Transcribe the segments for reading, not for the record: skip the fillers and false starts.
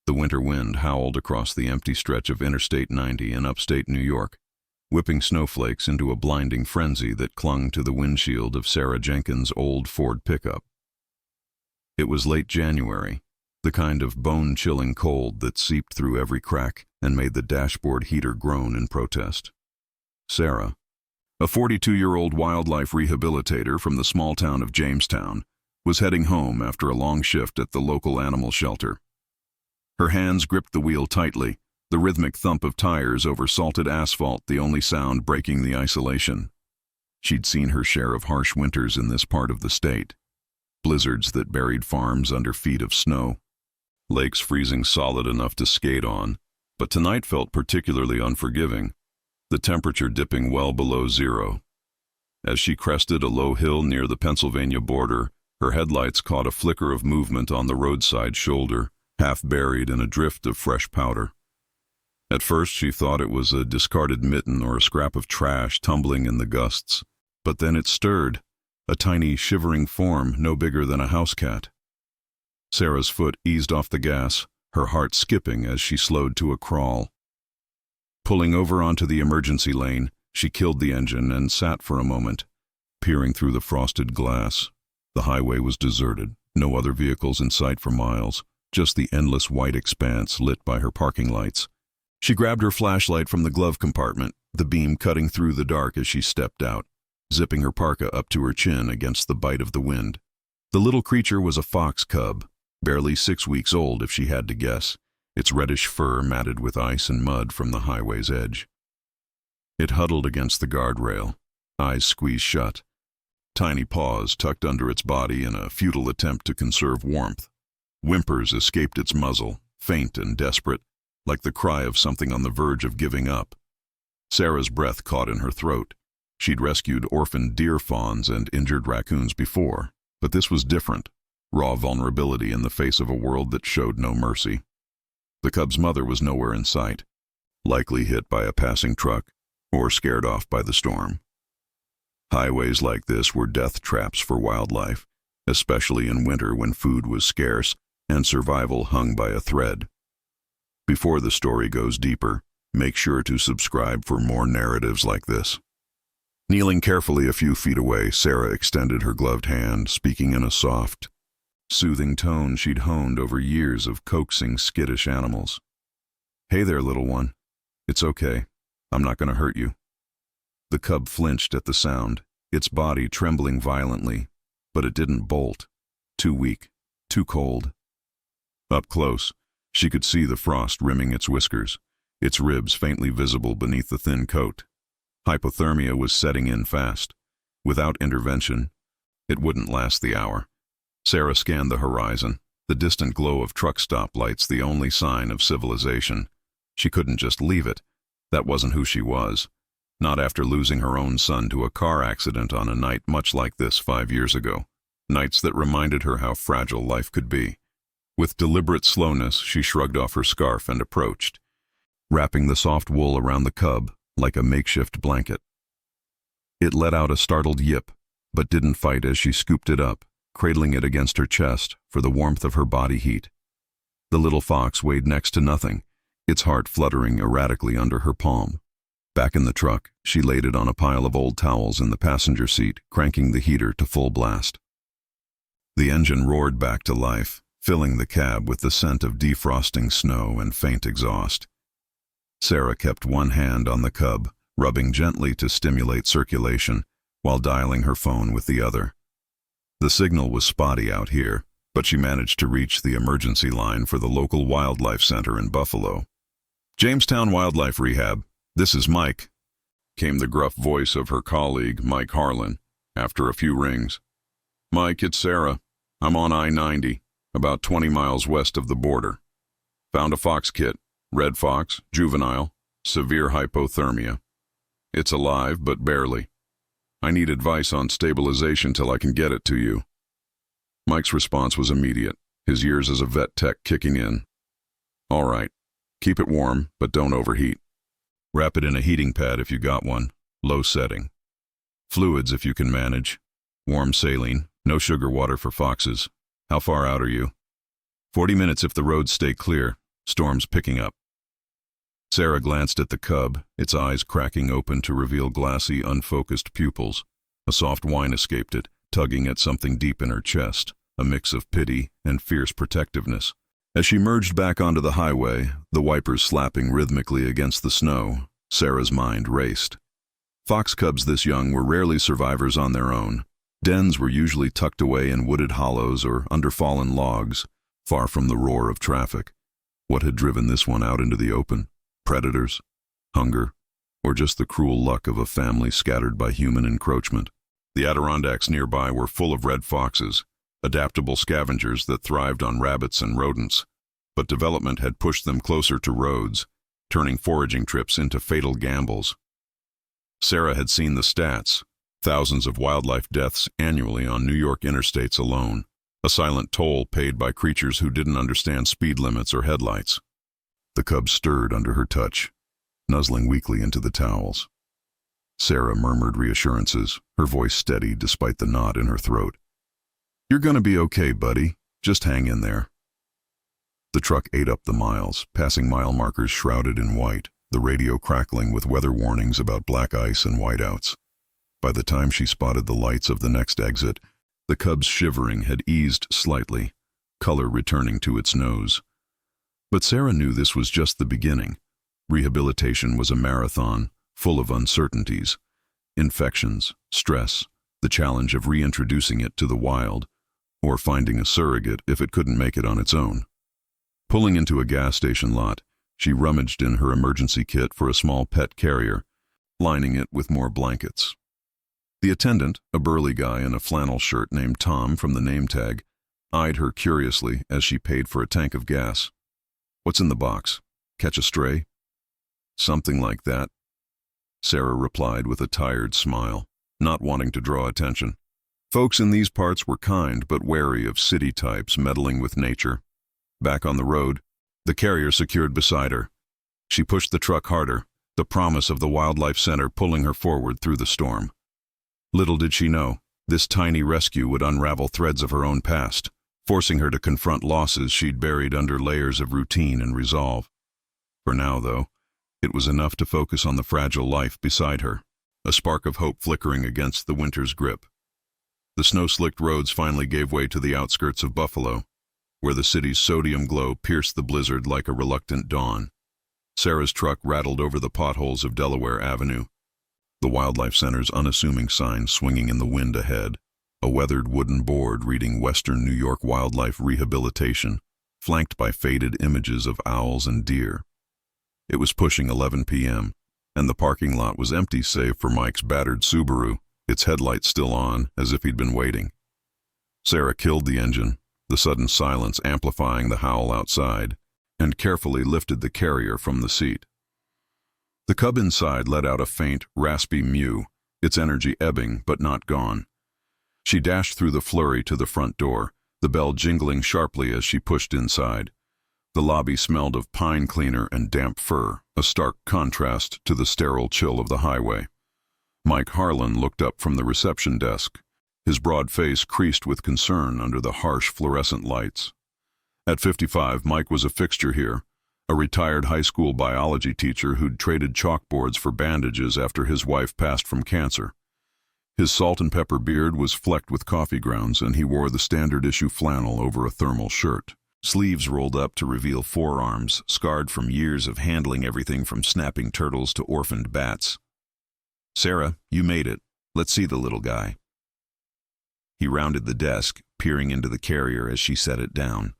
The winter wind howled across the empty stretch of Interstate 90 in upstate New York, whipping snowflakes into a blinding frenzy that clung to the windshield of Sarah Jenkins' old Ford pickup. It was late January, the kind of bone-chilling cold that seeped through every crack and made the dashboard heater groan in protest. Sarah, a 42-year-old wildlife rehabilitator from the small town of Jamestown, was heading home after a long shift at the local animal shelter. Her hands gripped the wheel tightly, the rhythmic thump of tires over salted asphalt the only sound breaking the isolation. She'd seen her share of harsh winters in this part of the state. Blizzards that buried farms under feet of snow. Lakes freezing solid enough to skate on, but tonight felt particularly unforgiving, the temperature dipping well below zero. As she crested a low hill near the Pennsylvania border, her headlights caught a flicker of movement on the roadside shoulder, half buried in a drift of fresh powder. At first she thought it was a discarded mitten or a scrap of trash tumbling in the gusts, but then it stirred, a tiny shivering form no bigger than a house cat. Sarah's foot eased off the gas, her heart skipping as she slowed to a crawl. Pulling over onto the emergency lane, she killed the engine and sat for a moment, peering through the frosted glass. The highway was deserted, no other vehicles in sight for miles, just the endless white expanse lit by her parking lights. She grabbed her flashlight from the glove compartment, the beam cutting through the dark as she stepped out, zipping her parka up to her chin against the bite of the wind. The little creature was a fox cub, barely 6 weeks old if she had to guess, its reddish fur matted with ice and mud from the highway's edge. It huddled against the guardrail, eyes squeezed shut, tiny paws tucked under its body in a futile attempt to conserve warmth. Whimpers escaped its muzzle, faint and desperate, like the cry of something on the verge of giving up. Sarah's breath caught in her throat. She'd rescued orphaned deer fawns and injured raccoons before, but this was different, raw vulnerability in the face of a world that showed no mercy. The cub's mother was nowhere in sight, likely hit by a passing truck or scared off by the storm. Highways like this were death traps for wildlife, especially in winter when food was scarce and survival hung by a thread. Before the story goes deeper, make sure to subscribe for more narratives like this. Kneeling carefully a few feet away, Sarah extended her gloved hand, speaking in a soft, soothing tone she'd honed over years of coaxing skittish animals. "Hey there, little one. It's okay. I'm not going to hurt you." The cub flinched at the sound, its body trembling violently, but it didn't bolt. Too weak, too cold. Up close, she could see the frost rimming its whiskers, its ribs faintly visible beneath the thin coat. Hypothermia was setting in fast. Without intervention, it wouldn't last the hour. Sarah scanned the horizon, the distant glow of truck stoplights the only sign of civilization. She couldn't just leave it. That wasn't who she was. Not after losing her own son to a car accident on a night much like this 5 years ago. Nights that reminded her how fragile life could be. With deliberate slowness, she shrugged off her scarf and approached, wrapping the soft wool around the cub like a makeshift blanket. It let out a startled yip, but didn't fight as she scooped it up, cradling it against her chest for the warmth of her body heat. The little fox weighed next to nothing, its heart fluttering erratically under her palm. Back in the truck, she laid it on a pile of old towels in the passenger seat, cranking the heater to full blast. The engine roared back to life, filling the cab with the scent of defrosting snow and faint exhaust. Sarah kept one hand on the cub, rubbing gently to stimulate circulation, while dialing her phone with the other. The signal was spotty out here, but she managed to reach the emergency line for the local wildlife center in Buffalo. "Jamestown Wildlife Rehab, this is Mike," came the gruff voice of her colleague, Mike Harlan, after a few rings. "Mike, it's Sarah. I'm on I-90. About 20 miles west of the border. Found a fox kit, red fox, juvenile, severe hypothermia. It's alive, but barely. I need advice on stabilization till I can get it to you." Mike's response was immediate, his years as a vet tech kicking in. "All right, keep it warm, but don't overheat. Wrap it in a heating pad if you got one, low setting. Fluids if you can manage. Warm saline, no sugar water for foxes. How far out are you?" 40 minutes if the roads stay clear. Storm's picking up. Sarah glanced at the cub, its eyes cracking open to reveal glassy, unfocused pupils. A soft whine escaped it, tugging at something deep in her chest, a mix of pity and fierce protectiveness. As she merged back onto the highway, the wipers slapping rhythmically against the snow, Sarah's mind raced. Fox cubs this young were rarely survivors on their own. Dens were usually tucked away in wooded hollows or under fallen logs, far from the roar of traffic. What had driven this one out into the open? Predators? Hunger? Or just the cruel luck of a family scattered by human encroachment? The Adirondacks nearby were full of red foxes, adaptable scavengers that thrived on rabbits and rodents, but development had pushed them closer to roads, turning foraging trips into fatal gambles. Sarah had seen the stats, thousands of wildlife deaths annually on New York interstates alone, a silent toll paid by creatures who didn't understand speed limits or headlights. The cub stirred under her touch, nuzzling weakly into the towels. Sarah murmured reassurances, her voice steady despite the knot in her throat. "You're gonna be okay, buddy. Just hang in there." The truck ate up the miles, passing mile markers shrouded in white, the radio crackling with weather warnings about black ice and whiteouts. By the time she spotted the lights of the next exit, the cub's shivering had eased slightly, color returning to its nose. But Sarah knew this was just the beginning. Rehabilitation was a marathon, full of uncertainties. Infections, stress, the challenge of reintroducing it to the wild, or finding a surrogate if it couldn't make it on its own. Pulling into a gas station lot, she rummaged in her emergency kit for a small pet carrier, lining it with more blankets. The attendant, a burly guy in a flannel shirt named Tom from the name tag, eyed her curiously as she paid for a tank of gas. "What's in the box? Catch a stray?" "Something like that," Sarah replied with a tired smile, not wanting to draw attention. Folks in these parts were kind but wary of city types meddling with nature. Back on the road, the carrier secured beside her. She pushed the truck harder, the promise of the wildlife center pulling her forward through the storm. Little did she know, this tiny rescue would unravel threads of her own past, forcing her to confront losses she'd buried under layers of routine and resolve. For now, though, it was enough to focus on the fragile life beside her, a spark of hope flickering against the winter's grip. The snow-slicked roads finally gave way to the outskirts of Buffalo, where the city's sodium glow pierced the blizzard like a reluctant dawn. Sarah's truck rattled over the potholes of Delaware Avenue, the Wildlife Center's unassuming sign swinging in the wind ahead, a weathered wooden board reading Western New York Wildlife Rehabilitation, flanked by faded images of owls and deer. It was pushing 11 p.m., and the parking lot was empty save for Mike's battered Subaru, its headlights still on, as if he'd been waiting. Sarah killed the engine, the sudden silence amplifying the howl outside, and carefully lifted the carrier from the seat. The cub inside let out a faint, raspy mew, its energy ebbing but not gone. She dashed through the flurry to the front door, the bell jingling sharply as she pushed inside. The lobby smelled of pine cleaner and damp fur, a stark contrast to the sterile chill of the highway. Mike Harlan looked up from the reception desk, his broad face creased with concern under the harsh fluorescent lights. At 55, Mike was a fixture here, a retired high school biology teacher who'd traded chalkboards for bandages after his wife passed from cancer. His salt and pepper beard was flecked with coffee grounds, and he wore the standard-issue flannel over a thermal shirt. Sleeves rolled up to reveal forearms, scarred from years of handling everything from snapping turtles to orphaned bats. "Sarah, you made it. Let's see the little guy." He rounded the desk, peering into the carrier as she set it down.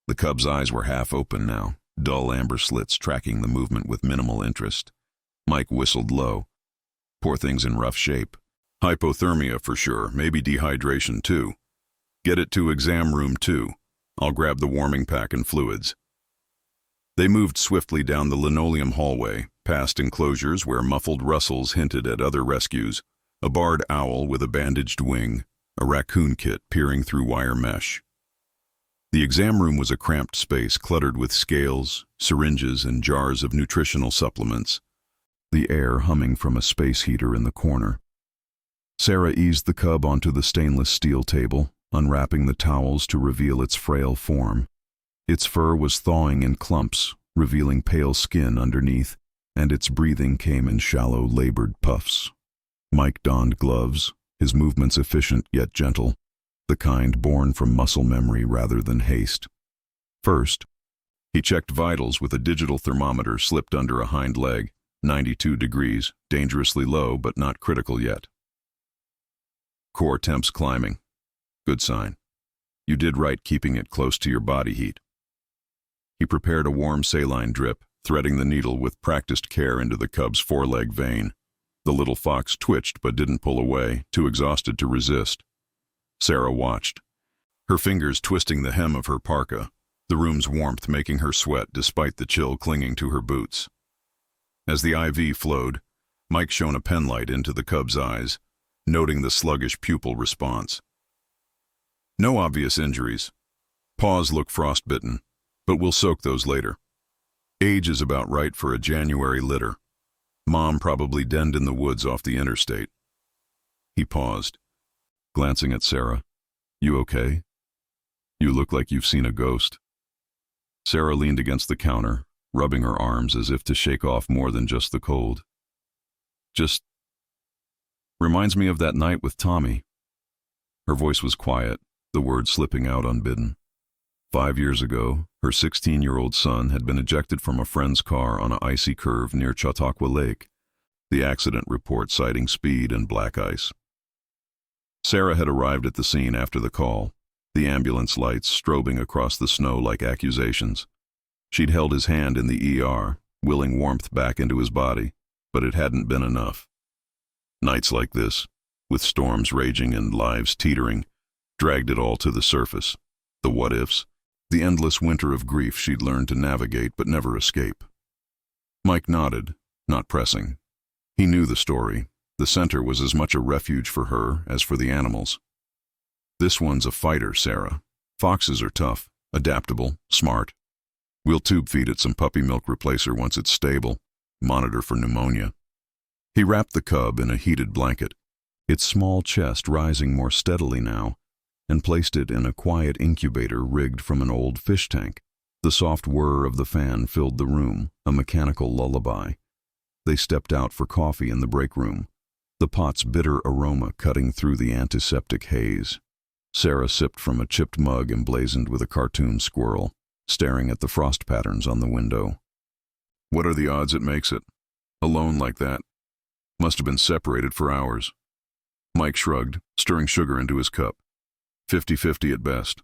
The cub's eyes were half open now, dull amber slits tracking the movement with minimal interest. Mike whistled low. "Poor thing's in rough shape. Hypothermia for sure, maybe dehydration too. Get it to exam room 2. I'll grab the warming pack and fluids." They moved swiftly down the linoleum hallway, past enclosures where muffled rustles hinted at other rescues, a barred owl with a bandaged wing, a raccoon kit peering through wire mesh. The exam room was a cramped space cluttered with scales, syringes, and jars of nutritional supplements, the air humming from a space heater in the corner. Sarah eased the cub onto the stainless steel table, unwrapping the towels to reveal its frail form. Its fur was thawing in clumps, revealing pale skin underneath, and its breathing came in shallow, labored puffs. Mike donned gloves, his movements efficient yet gentle, the kind born from muscle memory rather than haste. First, he checked vitals with a digital thermometer slipped under a hind leg, 92 degrees, dangerously low but not critical yet. Core temps climbing. Good sign. You did right keeping it close to your body heat. He prepared a warm saline drip, threading the needle with practiced care into the cub's foreleg vein. The little fox twitched but didn't pull away, too exhausted to resist. Sarah watched, her fingers twisting the hem of her parka, the room's warmth making her sweat despite the chill clinging to her boots. As the IV flowed, Mike shone a penlight into the cub's eyes, noting the sluggish pupil response. No obvious injuries. Paws look frostbitten, but we'll soak those later. Age is about right for a January litter. Mom probably denned in the woods off the interstate. He paused, glancing at Sarah. You okay? You look like you've seen a ghost. Sarah leaned against the counter, rubbing her arms as if to shake off more than just the cold. Just reminds me of that night with Tommy. Her voice was quiet, the words slipping out unbidden. 5 years ago, her 16-year-old son had been ejected from a friend's car on an icy curve near Chautauqua Lake, the accident report citing speed and black ice. Sarah had arrived at the scene after the call, the ambulance lights strobing across the snow like accusations. She'd held his hand in the ER, willing warmth back into his body, but it hadn't been enough. Nights like this, with storms raging and lives teetering, dragged it all to the surface. The what-ifs, the endless winter of grief she'd learned to navigate but never escape. Mike nodded, not pressing. He knew the story. The center was as much a refuge for her as for the animals. This one's a fighter, Sarah. Foxes are tough, adaptable, smart. We'll tube feed it some puppy milk replacer once it's stable, monitor for pneumonia. He wrapped the cub in a heated blanket, its small chest rising more steadily now, and placed it in a quiet incubator rigged from an old fish tank. The soft whir of the fan filled the room, a mechanical lullaby. They stepped out for coffee in the break room, the pot's bitter aroma cutting through the antiseptic haze. Sarah sipped from a chipped mug emblazoned with a cartoon squirrel, staring at the frost patterns on the window. What are the odds it makes it? Alone like that. Must have been separated for hours. Mike shrugged, stirring sugar into his cup. 50-50 at best.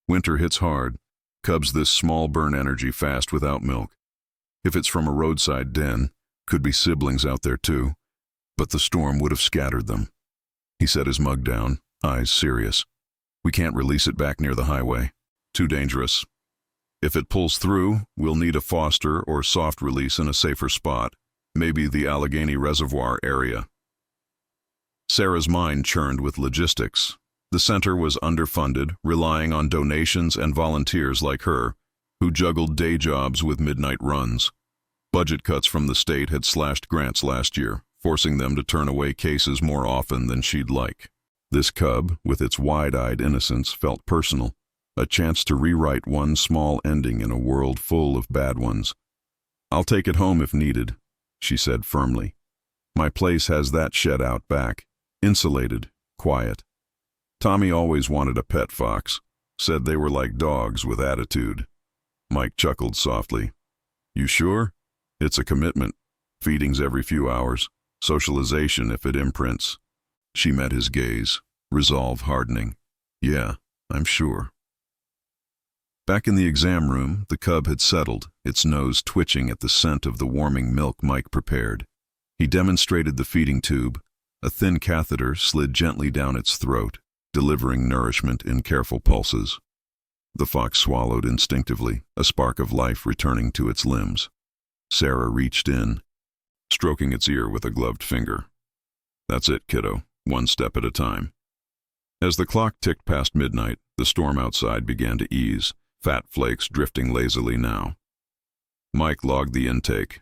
Winter hits hard. Cubs this small burn energy fast without milk. If it's from a roadside den, could be siblings out there too. But the storm would have scattered them. He set his mug down, eyes serious. We can't release it back near the highway. Too dangerous. If it pulls through, we'll need a foster or soft release in a safer spot, maybe the Allegheny Reservoir area. Sarah's mind churned with logistics. The center was underfunded, relying on donations and volunteers like her, who juggled day jobs with midnight runs. Budget cuts from the state had slashed grants last year, forcing them to turn away cases more often than she'd like. This cub, with its wide-eyed innocence, felt personal, a chance to rewrite one small ending in a world full of bad ones. I'll take it home if needed, she said firmly. My place has that shed out back, insulated, quiet. Tommy always wanted a pet fox, said they were like dogs with attitude. Mike chuckled softly. You sure? It's a commitment. Feedings every few hours. Socialization if it imprints. She met his gaze, resolve hardening. Yeah, I'm sure. Back in the exam room, the cub had settled, its nose twitching at the scent of the warming milk Mike prepared. He demonstrated the feeding tube. A thin catheter slid gently down its throat, delivering nourishment in careful pulses. The fox swallowed instinctively, a spark of life returning to its limbs. Sarah reached in, stroking its ear with a gloved finger. That's it, kiddo, one step at a time. As the clock ticked past midnight, the storm outside began to ease, fat flakes drifting lazily now. Mike logged the intake.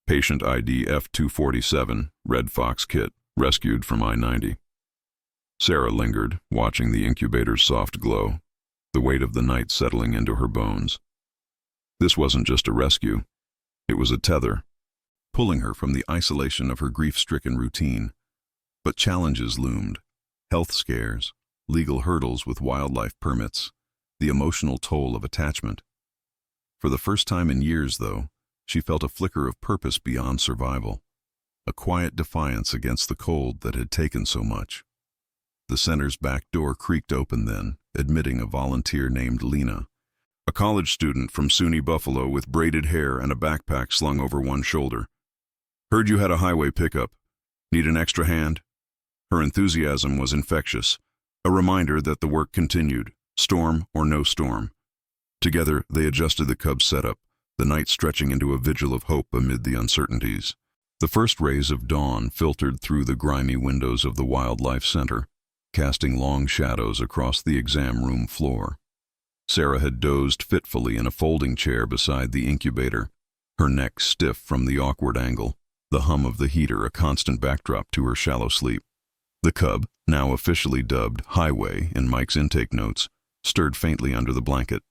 Patient ID F247, Red Fox kit, rescued from I-90. Sarah lingered, watching the incubator's soft glow, the weight of the night settling into her bones. This wasn't just a rescue. It was a tether, pulling her from the isolation of her grief-stricken routine. But challenges loomed. Health scares, legal hurdles with wildlife permits, the emotional toll of attachment. For the first time in years, though, she felt a flicker of purpose beyond survival, a quiet defiance against the cold that had taken so much. The center's back door creaked open then, admitting a volunteer named Lena, a college student from SUNY Buffalo with braided hair and a backpack slung over one shoulder. "Heard you had a highway pickup. Need an extra hand?" Her enthusiasm was infectious, a reminder that the work continued, storm or no storm. Together, they adjusted the Cub's setup, the night stretching into a vigil of hope amid the uncertainties. The first rays of dawn filtered through the grimy windows of the Wildlife Center, casting long shadows across the exam room floor. Sarah had dozed fitfully in a folding chair beside the incubator, her neck stiff from the awkward angle, the hum of the heater a constant backdrop to her shallow sleep. The Cub, now officially dubbed Highway in Mike's intake notes, stirred faintly under the blanket,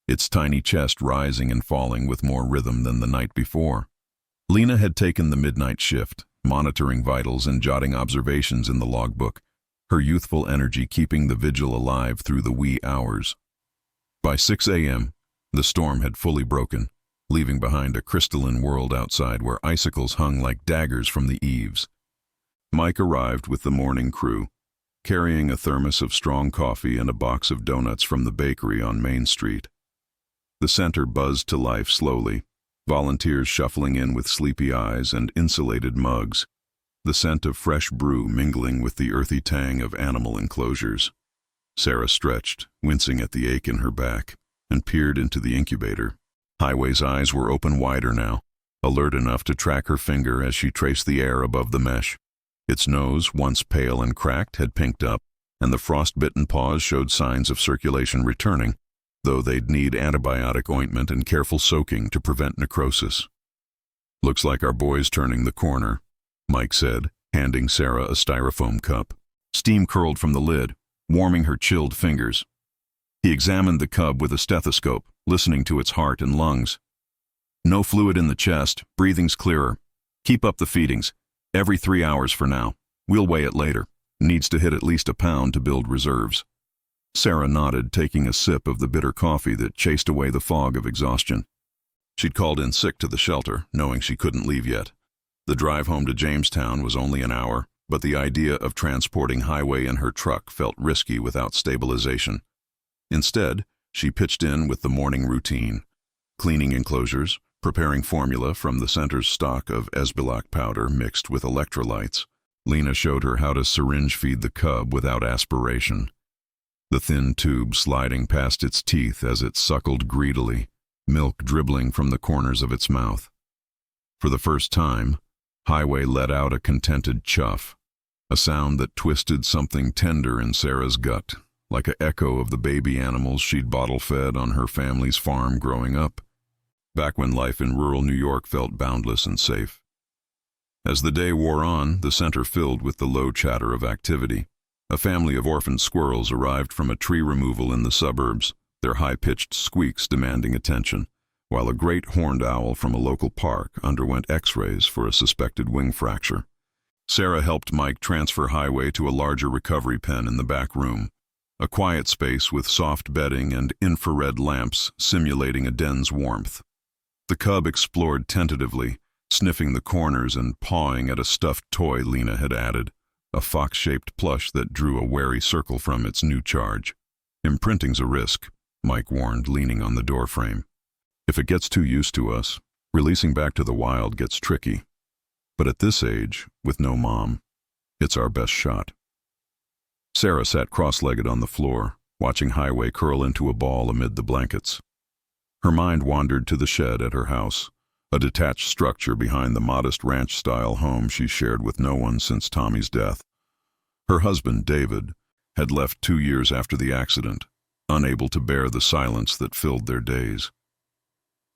its tiny chest rising and falling with more rhythm than the night before. Lena had taken the midnight shift, monitoring vitals and jotting observations in the logbook, her youthful energy keeping the vigil alive through the wee hours. By 6 a.m., the storm had fully broken, leaving behind a crystalline world outside where icicles hung like daggers from the eaves. Mike arrived with the morning crew, carrying a thermos of strong coffee and a box of donuts from the bakery on Main Street. The center buzzed to life slowly, volunteers shuffling in with sleepy eyes and insulated mugs, the scent of fresh brew mingling with the earthy tang of animal enclosures. Sarah stretched, wincing at the ache in her back, and peered into the incubator. Highway's eyes were open wider now, alert enough to track her finger as she traced the air above the mesh. Its nose, once pale and cracked, had pinked up, and the frost-bitten paws showed signs of circulation returning, though they'd need antibiotic ointment and careful soaking to prevent necrosis. "Looks like our boy's turning the corner," Mike said, handing Sarah a styrofoam cup. Steam curled from the lid, warming her chilled fingers. He examined the Cub with a stethoscope, listening to its heart and lungs. "No fluid in the chest, breathing's clearer. Keep up the feedings. Every 3 hours for now. We'll weigh it later. Needs to hit at least a pound to build reserves." Sarah nodded, taking a sip of the bitter coffee that chased away the fog of exhaustion. She'd called in sick to the shelter, knowing she couldn't leave yet. The drive home to Jamestown was only an hour, but the idea of transporting Highway in her truck felt risky without stabilization. Instead, she pitched in with the morning routine, cleaning enclosures, preparing formula from the center's stock of Esbilac powder mixed with electrolytes. Lena showed her how to syringe feed the Cub without aspiration, the thin tube sliding past its teeth as it suckled greedily, milk dribbling from the corners of its mouth. For the first time, Highway let out a contented chuff, a sound that twisted something tender in Sarah's gut, like an echo of the baby animals she'd bottle-fed on her family's farm growing up, back when life in rural New York felt boundless and safe. As the day wore on, the center filled with the low chatter of activity. A family of orphaned squirrels arrived from a tree removal in the suburbs, their high-pitched squeaks demanding attention, while a great horned owl from a local park underwent x-rays for a suspected wing fracture. Sarah helped Mike transfer Highway to a larger recovery pen in the back room, a quiet space with soft bedding and infrared lamps simulating a den's warmth. The Cub explored tentatively, sniffing the corners and pawing at a stuffed toy Lena had added, a fox-shaped plush that drew a wary circle from its new charge. "Imprinting's a risk," Mike warned, leaning on the doorframe. "If it gets too used to us, releasing back to the wild gets tricky. But at this age, with no mom, it's our best shot." Sarah sat cross-legged on the floor, watching Highway curl into a ball amid the blankets. Her mind wandered to the shed at her house, a detached structure behind the modest ranch-style home she shared with no one since Tommy's death. Her husband, David, had left 2 years after the accident, unable to bear the silence that filled their days.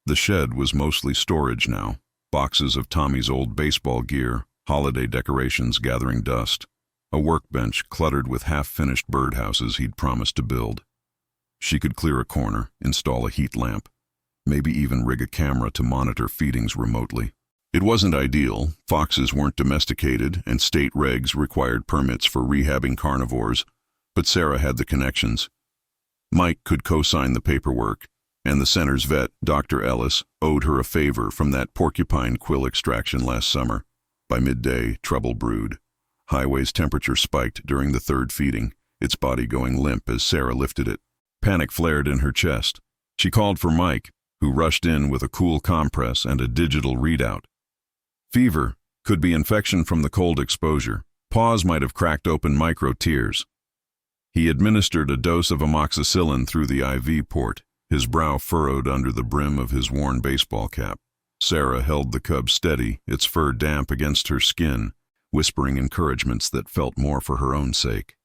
The shed was mostly storage now, boxes of Tommy's old baseball gear, holiday decorations gathering dust, a workbench cluttered with half-finished birdhouses he'd promised to build. She could clear a corner, install a heat lamp, maybe even rig a camera to monitor feedings remotely. It wasn't ideal. Foxes weren't domesticated, and state regs required permits for rehabbing carnivores, but Sarah had the connections. Mike could co-sign the paperwork, and the center's vet, Dr. Ellis, owed her a favor from that porcupine quill extraction last summer. By midday, trouble brewed. Highway's temperature spiked during the third feeding, its body going limp as Sarah lifted it. Panic flared in her chest. She called for Mike, who rushed in with a cool compress and a digital readout. Fever could be infection from the cold exposure. Paws might have cracked open micro-tears. He administered a dose of amoxicillin through the IV port, his brow furrowed under the brim of his worn baseball cap. Sarah held the cub steady, its fur damp against her skin, whispering encouragements that felt more for her own sake.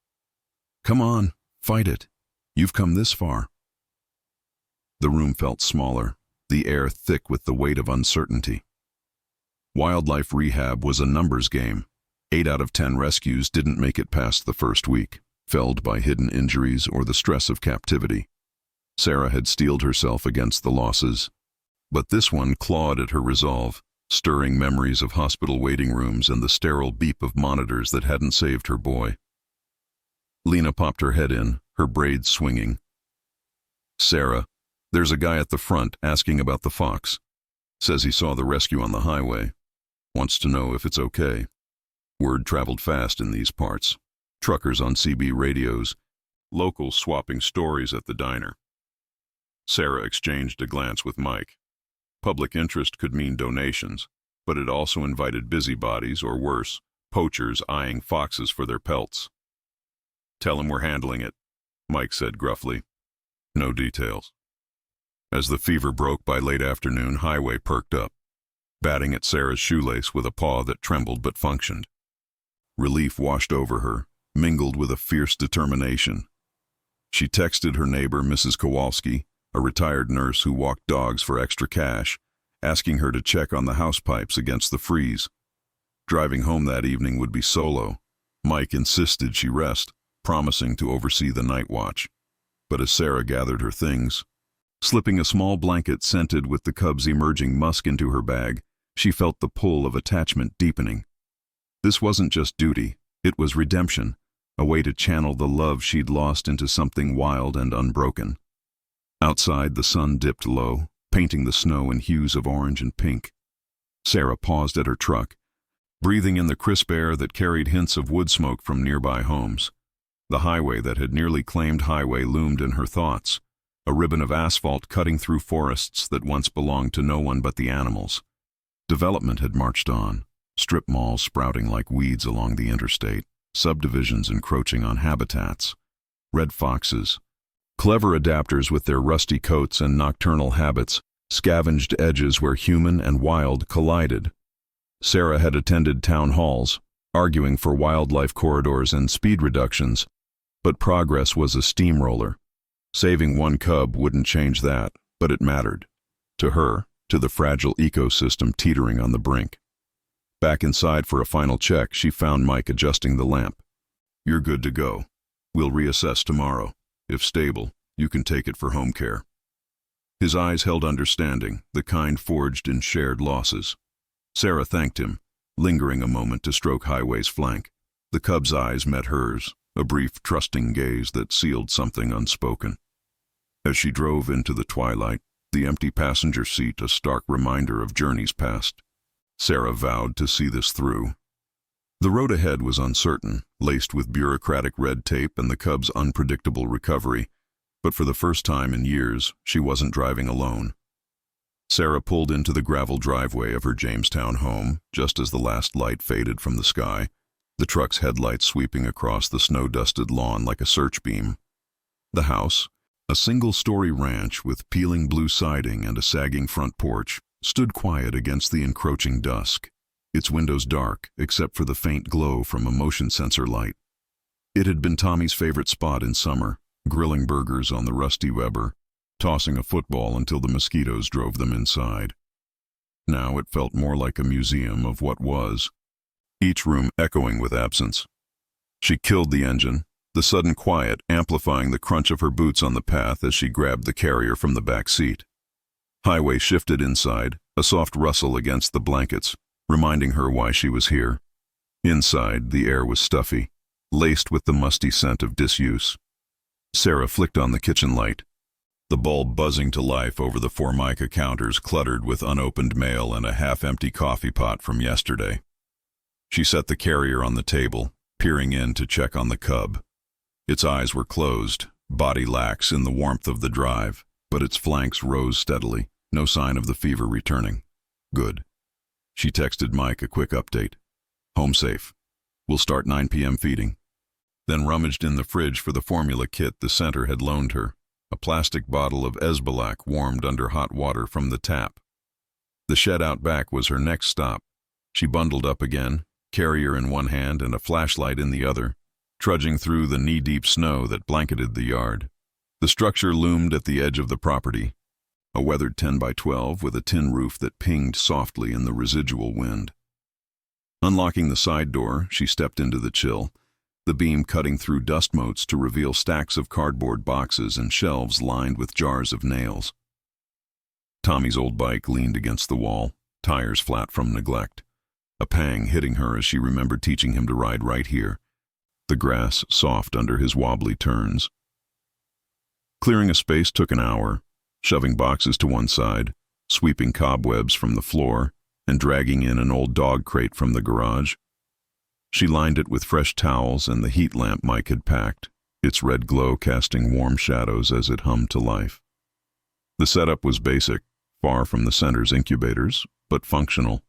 "Come on, fight it. You've come this far." The room felt smaller, the air thick with the weight of uncertainty. Wildlife rehab was a numbers game. 8 out of 10 rescues didn't make it past the first week, felled by hidden injuries or the stress of captivity. Sarah had steeled herself against the losses, but this one clawed at her resolve, stirring memories of hospital waiting rooms and the sterile beep of monitors that hadn't saved her boy. Lena popped her head in, her braids swinging. "Sarah, there's a guy at the front asking about the fox. Says he saw the rescue on the highway. Wants to know if it's okay." Word traveled fast in these parts. Truckers on CB radios, locals swapping stories at the diner. Sarah exchanged a glance with Mike. Public interest could mean donations, but it also invited busybodies, or worse, poachers eyeing foxes for their pelts. "Tell him we're handling it," Mike said gruffly. No details. As the fever broke by late afternoon, Highway perked up, batting at Sarah's shoelace with a paw that trembled but functioned. Relief washed over her, mingled with a fierce determination. She texted her neighbor, Mrs. Kowalski, a retired nurse who walked dogs for extra cash, asking her to check on the house pipes against the freeze. Driving home that evening would be solo. Mike insisted she rest, promising to oversee the night watch. But as Sarah gathered her things, slipping a small blanket scented with the cub's emerging musk into her bag, she felt the pull of attachment deepening. This wasn't just duty, it was redemption, a way to channel the love she'd lost into something wild and unbroken. Outside, the sun dipped low, painting the snow in hues of orange and pink. Sarah paused at her truck, breathing in the crisp air that carried hints of wood smoke from nearby homes. The highway that had nearly claimed Highway loomed in her thoughts, a ribbon of asphalt cutting through forests that once belonged to no one but the animals. Development had marched on, strip malls sprouting like weeds along the interstate, subdivisions encroaching on habitats. Red foxes, clever adapters with their rusty coats and nocturnal habits, scavenged edges where human and wild collided. Sarah had attended town halls, arguing for wildlife corridors and speed reductions, but progress was a steamroller. Saving one cub wouldn't change that, but it mattered. To her, to the fragile ecosystem teetering on the brink. Back inside for a final check, she found Mike adjusting the lamp. "You're good to go. We'll reassess tomorrow. If stable, you can take it for home care." His eyes held understanding, the kind forged in shared losses. Sarah thanked him, lingering a moment to stroke Highway's flank. The cub's eyes met hers, a brief, trusting gaze that sealed something unspoken. As she drove into the twilight, the empty passenger seat a stark reminder of journeys past, Sarah vowed to see this through. The road ahead was uncertain, laced with bureaucratic red tape and the cub's unpredictable recovery, but for the first time in years, she wasn't driving alone. Sarah pulled into the gravel driveway of her Jamestown home just as the last light faded from the sky, the truck's headlights sweeping across the snow-dusted lawn like a search beam. The house, a single-story ranch with peeling blue siding and a sagging front porch, stood quiet against the encroaching dusk, its windows dark except for the faint glow from a motion sensor light. It had been Tommy's favorite spot in summer, grilling burgers on the rusty Weber, tossing a football until the mosquitoes drove them inside. Now it felt more like a museum of what was, each room echoing with absence. She killed the engine, the sudden quiet amplifying the crunch of her boots on the path as she grabbed the carrier from the back seat. Highway shifted inside, a soft rustle against the blankets, reminding her why she was here. Inside, the air was stuffy, laced with the musty scent of disuse. Sarah flicked on the kitchen light, the bulb buzzing to life over the Formica counters cluttered with unopened mail and a half-empty coffee pot from yesterday. She set the carrier on the table, peering in to check on the cub. Its eyes were closed, body lax in the warmth of the drive, but its flanks rose steadily, no sign of the fever returning. Good. She texted Mike a quick update. Home safe. We'll start 9 p.m. feeding. Then rummaged in the fridge for the formula kit the center had loaned her, a plastic bottle of Esbalac warmed under hot water from the tap. The shed out back was her next stop. She bundled up again, carrier in one hand and a flashlight in the other, trudging through the knee-deep snow that blanketed the yard. The structure loomed at the edge of the property, a weathered 10 by 12 with a tin roof that pinged softly in the residual wind. Unlocking the side door, she stepped into the chill, the beam cutting through dust motes to reveal stacks of cardboard boxes and shelves lined with jars of nails. Tommy's old bike leaned against the wall, tires flat from neglect. A pang hitting her as she remembered teaching him to ride right here, the grass soft under his wobbly turns. Clearing a space took an hour, shoving boxes to one side, sweeping cobwebs from the floor, and dragging in an old dog crate from the garage. She lined it with fresh towels and the heat lamp Mike had packed, its red glow casting warm shadows as it hummed to life. The setup was basic, far from the center's incubators, but functional,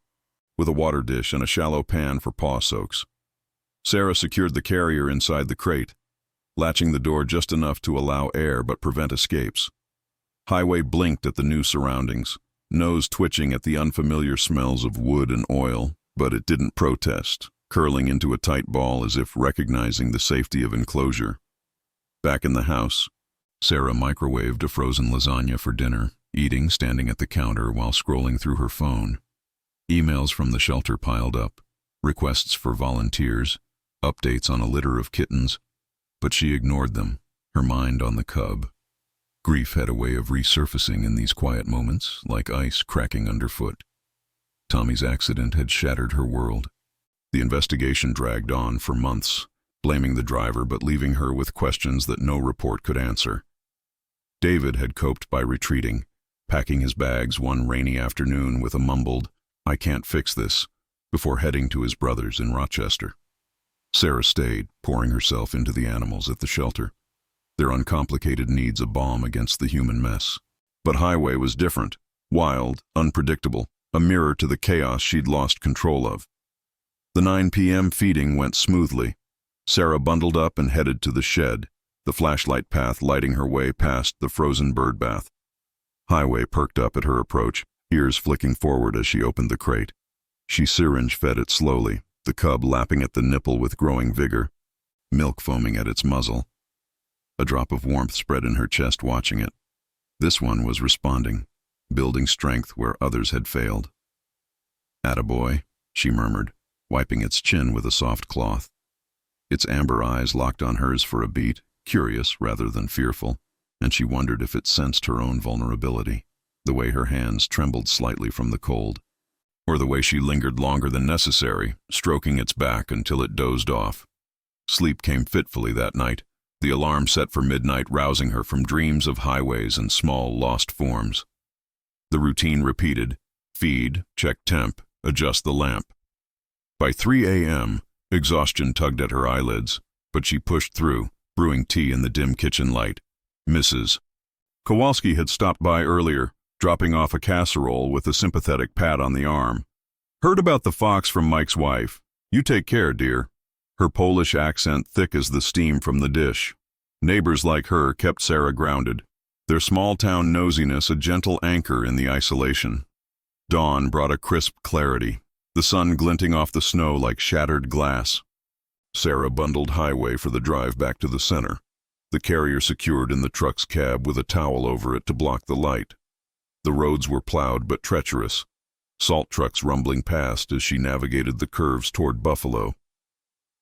with a water dish and a shallow pan for paw soaks. Sarah secured the carrier inside the crate, latching the door just enough to allow air but prevent escapes. Highway blinked at the new surroundings, nose twitching at the unfamiliar smells of wood and oil, but it didn't protest, curling into a tight ball as if recognizing the safety of enclosure. Back in the house, Sarah microwaved a frozen lasagna for dinner, eating standing at the counter while scrolling through her phone. Emails from the shelter piled up, requests for volunteers, updates on a litter of kittens, but she ignored them, her mind on the cub. Grief had a way of resurfacing in these quiet moments, like ice cracking underfoot. Tommy's accident had shattered her world. The investigation dragged on for months, blaming the driver but leaving her with questions that no report could answer. David had coped by retreating, packing his bags one rainy afternoon with a mumbled, "I can't fix this," before heading to his brother's in Rochester. Sarah stayed, pouring herself into the animals at the shelter, their uncomplicated needs a balm against the human mess. But Highway was different, wild, unpredictable, a mirror to the chaos she'd lost control of. The 9 p.m. feeding went smoothly. Sarah bundled up and headed to the shed, the flashlight path lighting her way past the frozen bird bath. Highway perked up at her approach, ears flicking forward as she opened the crate. She syringe-fed it slowly, the cub lapping at the nipple with growing vigor, milk foaming at its muzzle. A drop of warmth spread in her chest watching it. This one was responding, building strength where others had failed. "Attaboy," she murmured, wiping its chin with a soft cloth. Its amber eyes locked on hers for a beat, curious rather than fearful, and she wondered if it sensed her own vulnerability, the way her hands trembled slightly from the cold, or the way she lingered longer than necessary, stroking its back until it dozed off. Sleep came fitfully that night, the alarm set for midnight rousing her from dreams of highways and small lost forms. The routine repeated: feed, check temp, adjust the lamp. By 3 a.m., exhaustion tugged at her eyelids, but she pushed through, brewing tea in the dim kitchen light. Mrs. Kowalski had stopped by earlier, dropping off a casserole with a sympathetic pat on the arm. "Heard about the fox from Mike's wife. You take care, dear." Her Polish accent thick as the steam from the dish. Neighbors like her kept Sarah grounded, their small-town nosiness a gentle anchor in the isolation. Dawn brought a crisp clarity, the sun glinting off the snow like shattered glass. Sarah bundled Highway for the drive back to the center, the carrier secured in the truck's cab with a towel over it to block the light. The roads were plowed but treacherous, salt trucks rumbling past as she navigated the curves toward Buffalo.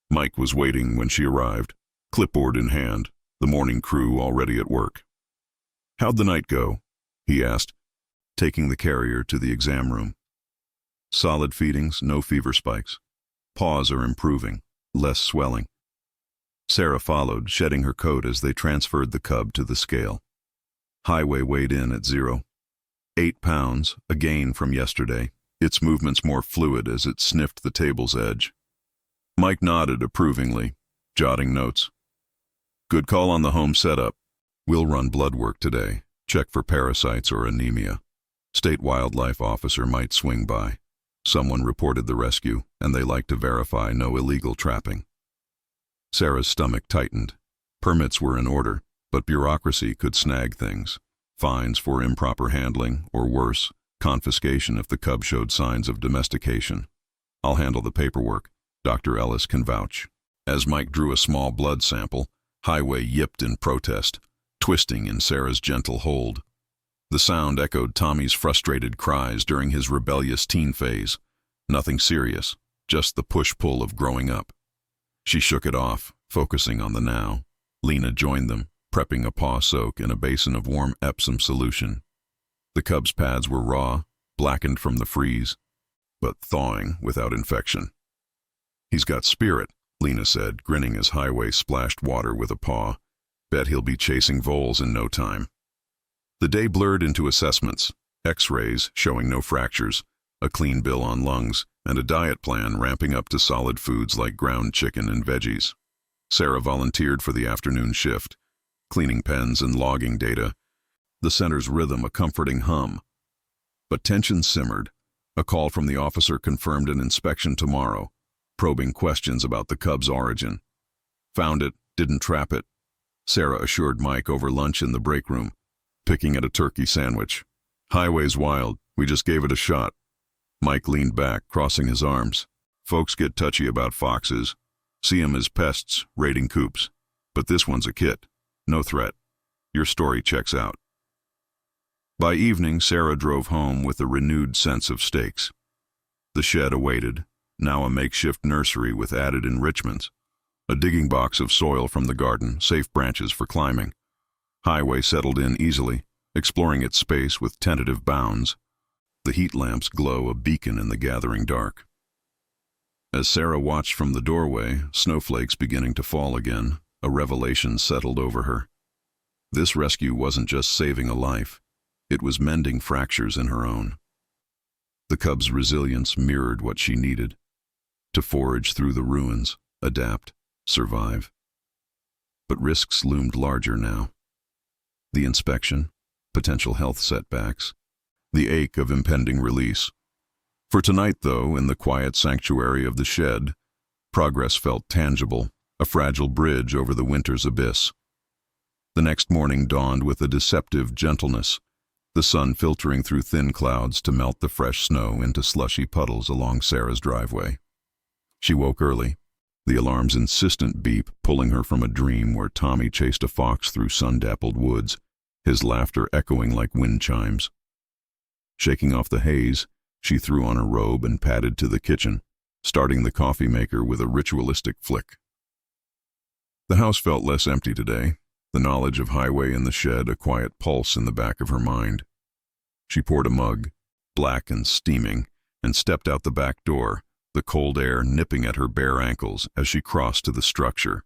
Mike was waiting when she arrived, clipboard in hand, the morning crew already at work. "How'd the night go?" he asked. taking the carrier to the exam room. Solid feedings, no fever spikes. Paws are improving, less swelling. Sarah followed, shedding her coat as they transferred the cub to the scale. Highway weighed in at 0.8 pounds, a gain from yesterday, its movements more fluid as it sniffed the table's edge. Mike nodded approvingly, jotting notes. Good call on the home setup. We'll run blood work today, check for parasites or anemia. State wildlife officer might swing by. Someone reported the rescue, and they like to verify no illegal trapping. Sarah's stomach tightened. Permits were in order, but bureaucracy could snag things. Fines for improper handling, or worse, confiscation if the cub showed signs of domestication. I'll handle the paperwork, Dr. Ellis can vouch. As Mike drew a small blood sample, Highway yipped in protest, twisting in Sarah's gentle hold. The sound echoed Tommy's frustrated cries during his rebellious teen phase. Nothing serious, just the push-pull of growing up. She shook it off, focusing on the now. Lena joined them, prepping a paw soak in a basin of warm Epsom solution. The cub's pads were raw, blackened from the freeze, but thawing without infection. He's got spirit, Lena said, grinning as Highway splashed water with a paw. Bet he'll be chasing voles in no time. The day blurred into assessments, x-rays showing no fractures, a clean bill on lungs, and a diet plan ramping up to solid foods like ground chicken and veggies. Sarah volunteered for the afternoon shift, cleaning pens and logging data, the center's rhythm a comforting hum. But tension simmered. A call from the officer confirmed an inspection tomorrow, probing questions about the cub's origin. Found it, didn't trap it, Sarah assured Mike over lunch in the break room, picking at a turkey sandwich. Highway's wild, we just gave it a shot. Mike leaned back, crossing his arms. Folks get touchy about foxes. See 'em as pests, raiding coops. But this one's a kit. No threat. Your story checks out. By evening, Sarah drove home with a renewed sense of stakes. The shed awaited, now a makeshift nursery with added enrichments. A digging box of soil from the garden, safe branches for climbing. Highway settled in easily, exploring its space with tentative bounds. The heat lamp's glow a beacon in the gathering dark. As Sarah watched from the doorway, snowflakes beginning to fall again, a revelation settled over her. This rescue wasn't just saving a life, it was mending fractures in her own. The cub's resilience mirrored what she needed: to forage through the ruins, adapt, survive. But risks loomed larger now. The inspection, potential health setbacks, the ache of impending release. For tonight, though, in the quiet sanctuary of the shed, progress felt tangible, a fragile bridge over the winter's abyss. The next morning dawned with a deceptive gentleness, the sun filtering through thin clouds to melt the fresh snow into slushy puddles along Sarah's driveway. She woke early, the alarm's insistent beep pulling her from a dream where Tommy chased a fox through sun-dappled woods, his laughter echoing like wind chimes. Shaking off the haze, she threw on a robe and padded to the kitchen, starting the coffee maker with a ritualistic flick. The house felt less empty today, the knowledge of Highway in the shed a quiet pulse in the back of her mind. She poured a mug, black and steaming, and stepped out the back door, the cold air nipping at her bare ankles as she crossed to the structure.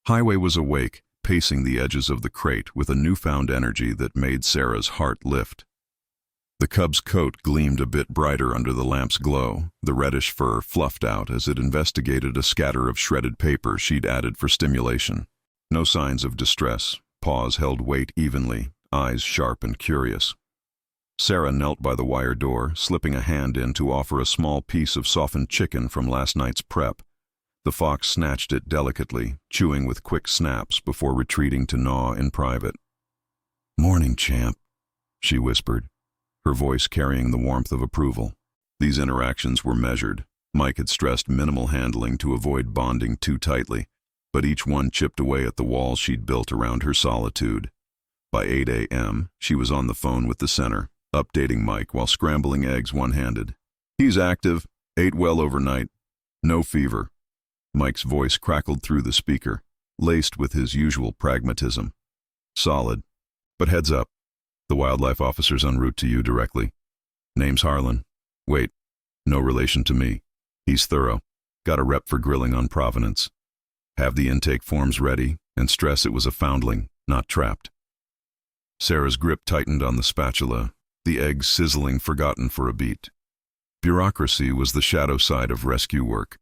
Highway was awake, pacing the edges of the crate with a newfound energy that made Sarah's heart lift. The cub's coat gleamed a bit brighter under the lamp's glow, the reddish fur fluffed out as it investigated a scatter of shredded paper she'd added for stimulation. No signs of distress, paws held weight evenly, eyes sharp and curious. Sarah knelt by the wire door, slipping a hand in to offer a small piece of softened chicken from last night's prep. The fox snatched it delicately, chewing with quick snaps before retreating to gnaw in private. "Morning, champ," she whispered, her voice carrying the warmth of approval. These interactions were measured. Mike had stressed minimal handling to avoid bonding too tightly, but each one chipped away at the wall she'd built around her solitude. By 8 a.m., she was on the phone with the center, updating Mike while scrambling eggs one-handed. "He's active, ate well overnight, no fever." Mike's voice crackled through the speaker, laced with his usual pragmatism. "Solid, but heads up, The wildlife officer's en route to you directly. Name's Harlan. Wait, no relation to me. He's thorough. Got a rep for grilling on provenance. Have the intake forms ready, and stress it was a foundling, not trapped. Sarah's grip tightened on the spatula, the eggs sizzling forgotten for a beat. Bureaucracy was the shadow side of rescue work.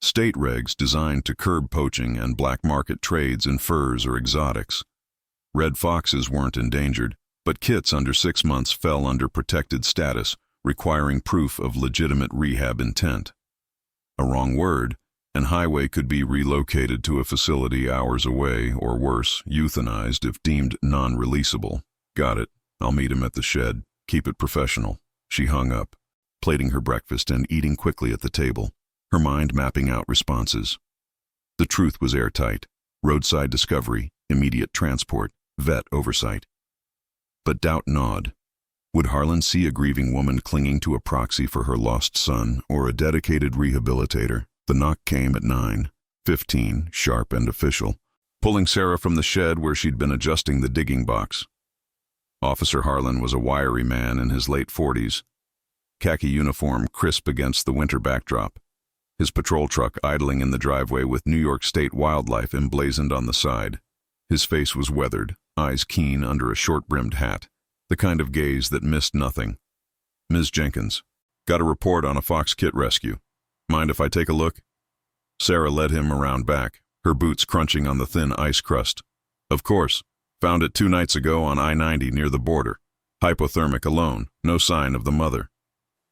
State regs designed to curb poaching and black market trades in furs or exotics. Red foxes weren't endangered, but kits under 6 months fell under protected status, requiring proof of legitimate rehab intent. A wrong word, and Highway could be relocated to a facility hours away, or worse, euthanized if deemed non-releasable. Got it. I'll meet him at the shed. Keep it professional. She hung up, plating her breakfast and eating quickly at the table, her mind mapping out responses. The truth was airtight. Roadside discovery, immediate transport, vet oversight. But doubt gnawed. Would Harlan see a grieving woman clinging to a proxy for her lost son, or a dedicated rehabilitator? The knock came at 9:15, sharp and official, pulling Sarah from the shed where she'd been adjusting the digging box. Officer Harlan was a wiry man in his late 40s, khaki uniform crisp against the winter backdrop, his patrol truck idling in the driveway with New York State wildlife emblazoned on the side. His face was weathered, eyes keen under a short-brimmed hat, the kind of gaze that missed nothing. Ms. Jenkins, got a report on a fox kit rescue. Mind if I take a look? Sarah led him around back, her boots crunching on the thin ice crust. Of course. Found it 2 nights ago on I-90 near the border. Hypothermic alone, no sign of the mother.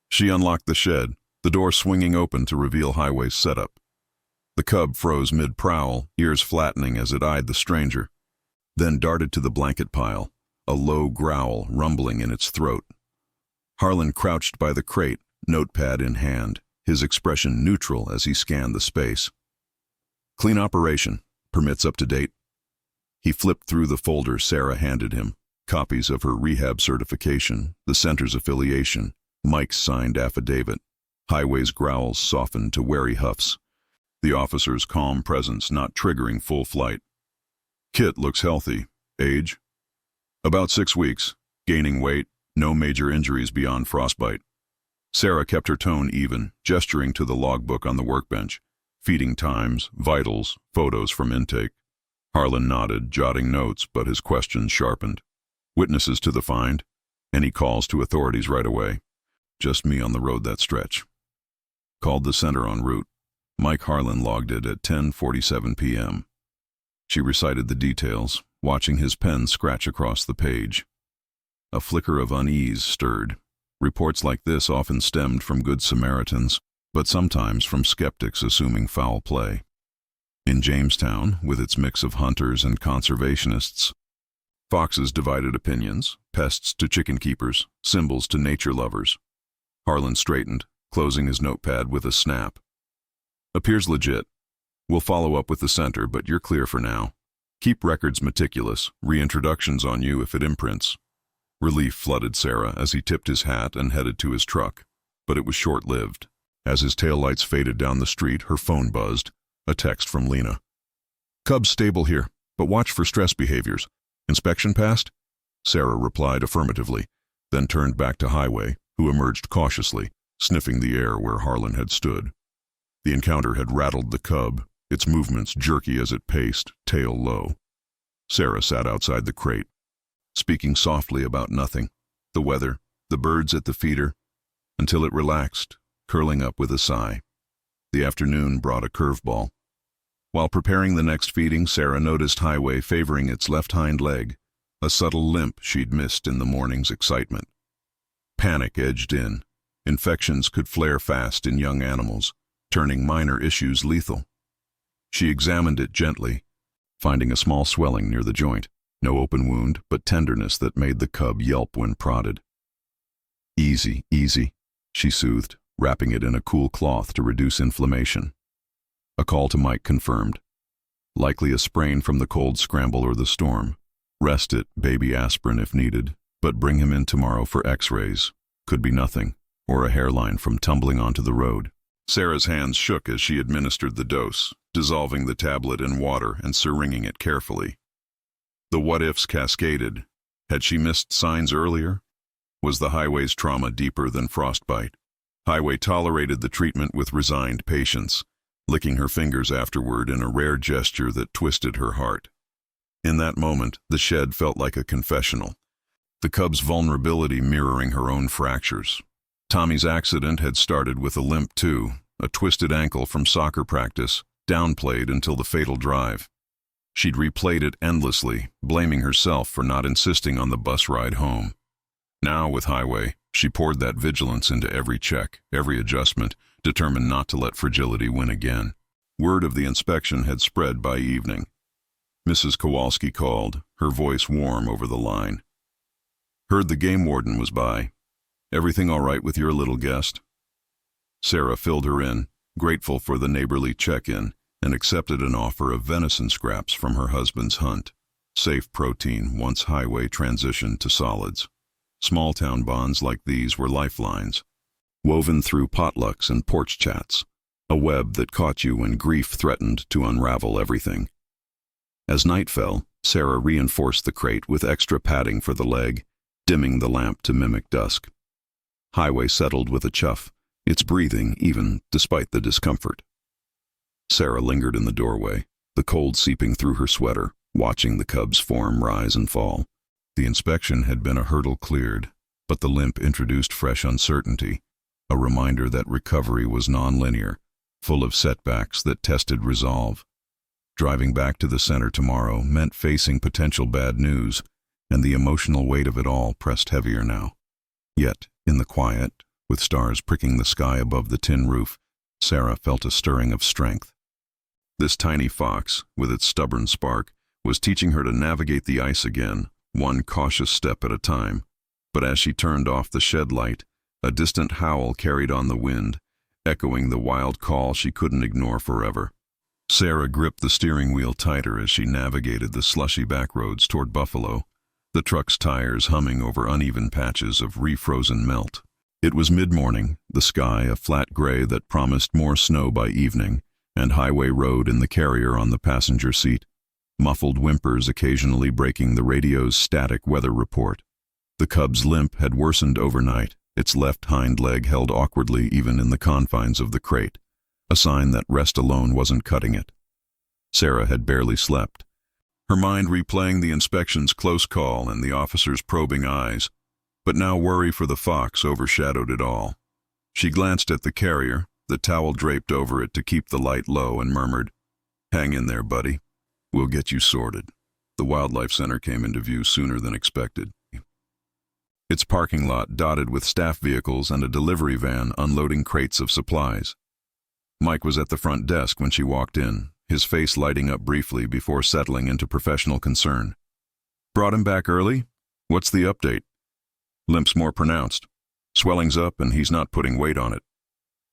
She unlocked the shed, the door swinging open to reveal Highway's setup. The cub froze mid-prowl, ears flattening as it eyed the stranger, then darted to the blanket pile, a low growl rumbling in its throat. Harlan crouched by the crate, notepad in hand, his expression neutral as he scanned the space. Clean operation, permits up to date. He flipped through the folder Sarah handed him, copies of her rehab certification, the center's affiliation, Mike's signed affidavit. Highway's growls softened to wary huffs, the officer's calm presence not triggering full flight. Kit looks healthy. Age? About 6 weeks. Gaining weight, no major injuries beyond frostbite. Sarah kept her tone even, gesturing to the logbook on the workbench, feeding times, vitals, photos from intake. Harlan nodded, jotting notes, but his questions sharpened. Witnesses to the find? Any calls to authorities right away? Just me on the road that stretch. Called the center en route. Mike Harlan logged it at 10:47 p.m. She recited the details, watching his pen scratch across the page. A flicker of unease stirred. Reports like this often stemmed from good Samaritans, but sometimes from skeptics assuming foul play. In Jamestown, with its mix of hunters and conservationists, foxes divided opinions, pests to chicken keepers, symbols to nature lovers. Harlan straightened, closing his notepad with a snap. Appears legit. We'll follow up with the center, but you're clear for now. Keep records meticulous, reintroductions on you if it imprints. Relief flooded Sarah as he tipped his hat and headed to his truck, but it was short-lived. As his taillights faded down the street, her phone buzzed, a text from Lena. Cub's stable here, but watch for stress behaviors. Inspection passed? Sarah replied affirmatively, then turned back to Highway, who emerged cautiously, sniffing the air where Harlan had stood. The encounter had rattled the cub, its movements jerky as it paced, tail low. Sarah sat outside the crate, speaking softly about nothing, the weather, the birds at the feeder, until it relaxed, curling up with a sigh. The afternoon brought a curveball. While preparing the next feeding, Sarah noticed Highway favoring its left hind leg, a subtle limp she'd missed in the morning's excitement. Panic edged in. Infections could flare fast in young animals, turning minor issues lethal. She examined it gently, finding a small swelling near the joint. No open wound, but tenderness that made the cub yelp when prodded. Easy, easy, she soothed, wrapping it in a cool cloth to reduce inflammation. A call to Mike confirmed. Likely a sprain from the cold scramble or the storm. Rest it, baby aspirin if needed, but bring him in tomorrow for x-rays. Could be nothing, or a hairline from tumbling onto the road. Sarah's hands shook as she administered the dose, dissolving the tablet in water and syringing it carefully. The what-ifs cascaded. Had she missed signs earlier? Was the highway's trauma deeper than frostbite? Highway tolerated the treatment with resigned patience, licking her fingers afterward in a rare gesture that twisted her heart. In that moment, the shed felt like a confessional, the cub's vulnerability mirroring her own fractures. Tommy's accident had started with a limp too, a twisted ankle from soccer practice, downplayed until the fatal drive. She'd replayed it endlessly, blaming herself for not insisting on the bus ride home. Now, with Highway, she poured that vigilance into every check, every adjustment, determined not to let fragility win again. Word of the inspection had spread by evening. Mrs. Kowalski called, her voice warm over the line. Heard the game warden was by. Everything all right with your little guest? Sarah filled her in, grateful for the neighborly check-in, and accepted an offer of venison scraps from her husband's hunt. Safe protein once Highway transitioned to solids. Small-town bonds like these were lifelines, woven through potlucks and porch chats, a web that caught you when grief threatened to unravel everything. As night fell, Sarah reinforced the crate with extra padding for the leg, dimming the lamp to mimic dusk. Highway settled with a chuff, its breathing even despite the discomfort. Sarah lingered in the doorway, the cold seeping through her sweater, watching the cub's form rise and fall. The inspection had been a hurdle cleared, but the limp introduced fresh uncertainty, a reminder that recovery was nonlinear, full of setbacks that tested resolve. Driving back to the center tomorrow meant facing potential bad news, and the emotional weight of it all pressed heavier now. Yet, in the quiet, with stars pricking the sky above the tin roof, Sarah felt a stirring of strength. This tiny fox, with its stubborn spark, was teaching her to navigate the ice again, one cautious step at a time. But as she turned off the shed light, a distant howl carried on the wind, echoing the wild call she couldn't ignore forever. Sarah gripped the steering wheel tighter as she navigated the slushy back roads toward Buffalo, the truck's tires humming over uneven patches of refrozen melt. It was mid-morning, the sky a flat gray that promised more snow by evening, and Highway rode in the carrier on the passenger seat, muffled whimpers occasionally breaking the radio's static weather report. The cub's limp had worsened overnight, its left hind leg held awkwardly even in the confines of the crate, a sign that rest alone wasn't cutting it. Sarah had barely slept, her mind replaying the inspection's close call and the officer's probing eyes, but now worry for the fox overshadowed it all. She glanced at the carrier, the towel draped over it to keep the light low, and murmured, "Hang in there, buddy. We'll get you sorted." The wildlife center came into view sooner than expected. Its parking lot dotted with staff vehicles and a delivery van unloading crates of supplies. Mike was at the front desk when she walked in, his face lighting up briefly before settling into professional concern. "Brought him back early? What's the update?" "Limp's more pronounced. Swelling's up and he's not putting weight on it."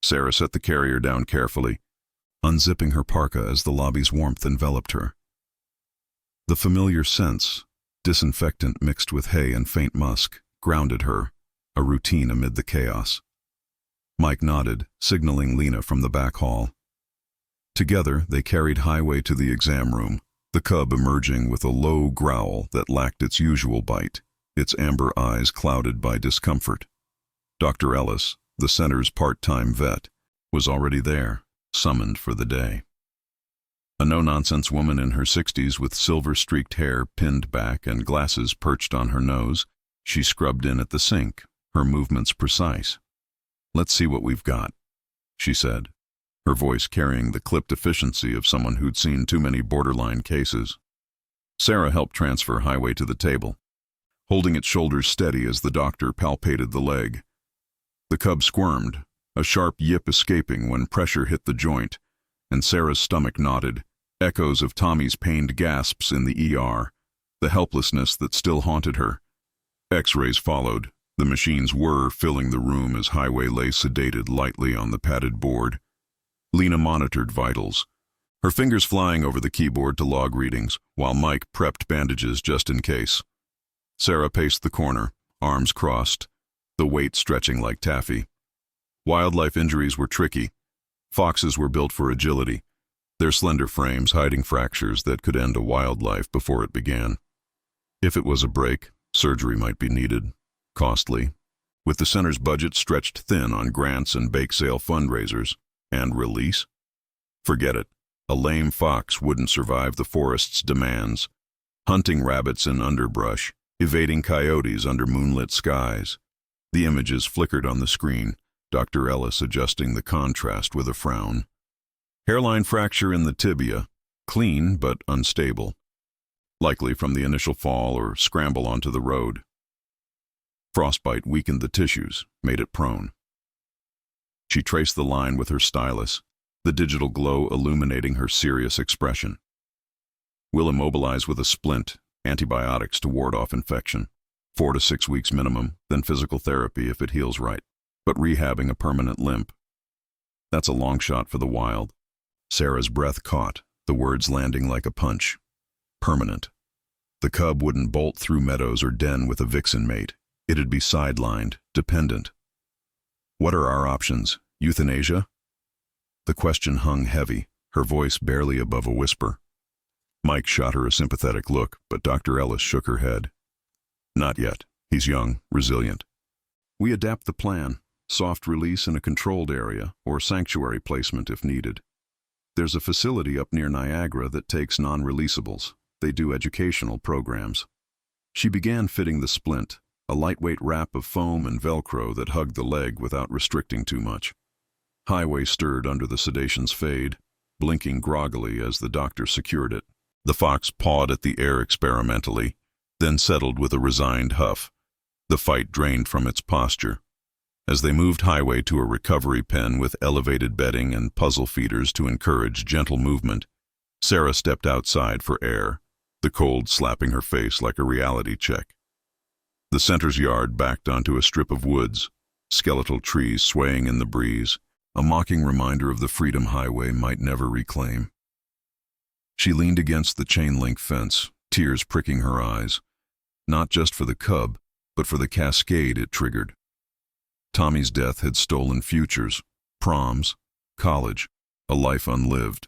Sarah set the carrier down carefully, unzipping her parka as the lobby's warmth enveloped her. The familiar scents, disinfectant mixed with hay and faint musk, grounded her, a routine amid the chaos. Mike nodded, signaling Lena from the back hall. Together, they carried Highway to the exam room, the cub emerging with a low growl that lacked its usual bite, its amber eyes clouded by discomfort. Dr. Ellis, the center's part-time vet, was already there, summoned for the day. A no-nonsense woman in her 60s with silver-streaked hair pinned back and glasses perched on her nose, she scrubbed in at the sink, her movements precise. "Let's see what we've got," she said, her voice carrying the clipped efficiency of someone who'd seen too many borderline cases. Sarah helped transfer Highway to the table, holding its shoulders steady as the doctor palpated the leg. The cub squirmed, a sharp yip escaping when pressure hit the joint, and Sarah's stomach knotted, echoes of Tommy's pained gasps in the ER, the helplessness that still haunted her. X-rays followed, the machine's whir filling the room as Highway lay sedated lightly on the padded board. Lena monitored vitals, her fingers flying over the keyboard to log readings, while Mike prepped bandages just in case. Sarah paced the corner, arms crossed, the weight stretching like taffy. Wildlife injuries were tricky. Foxes were built for agility, their slender frames hiding fractures that could end a wildlife before it began. If it was a break, Surgery might be needed, costly, with the center's budget stretched thin on grants and bake sale fundraisers. And release? Forget it. A lame fox wouldn't survive the forest's demands, hunting rabbits in underbrush, evading coyotes under moonlit skies. The images flickered on the screen, Dr. Ellis adjusting the contrast with a frown. Hairline fracture in the tibia, clean but unstable, likely from the initial fall or scramble onto the road. Frostbite weakened the tissues, made it prone. She traced the line with her stylus, the digital glow illuminating her serious expression. We'll immobilize with a splint, antibiotics to ward off infection. 4 to 6 weeks minimum, then physical therapy if it heals right. But rehabbing a permanent limp, that's a long shot for the wild. Sarah's breath caught, the words landing like a punch. Permanent. The cub wouldn't bolt through meadows or den with a vixen mate. It'd be sidelined, dependent. What are our options? Euthanasia? The question hung heavy, her voice barely above a whisper. Mike shot her a sympathetic look, but Dr. Ellis shook her head. Not yet. He's young, resilient. We adapt the plan, soft release in a controlled area, or sanctuary placement if needed. There's a facility up near Niagara that takes non-releasables. They do educational programs. She began fitting the splint, a lightweight wrap of foam and Velcro that hugged the leg without restricting too much. Highway stirred under the sedation's fade, blinking groggily as the doctor secured it. The fox pawed at the air experimentally, then settled with a resigned huff. The fight drained from its posture. As they moved Highway to a recovery pen with elevated bedding and puzzle feeders to encourage gentle movement, Sarah stepped outside for air, the cold slapping her face like a reality check. The center's yard backed onto a strip of woods, skeletal trees swaying in the breeze, a mocking reminder of the freedom Highway might never reclaim. She leaned against the chain-link fence, tears pricking her eyes, not just for the cub, but for the cascade it triggered. Tommy's death had stolen futures, proms, college, a life unlived.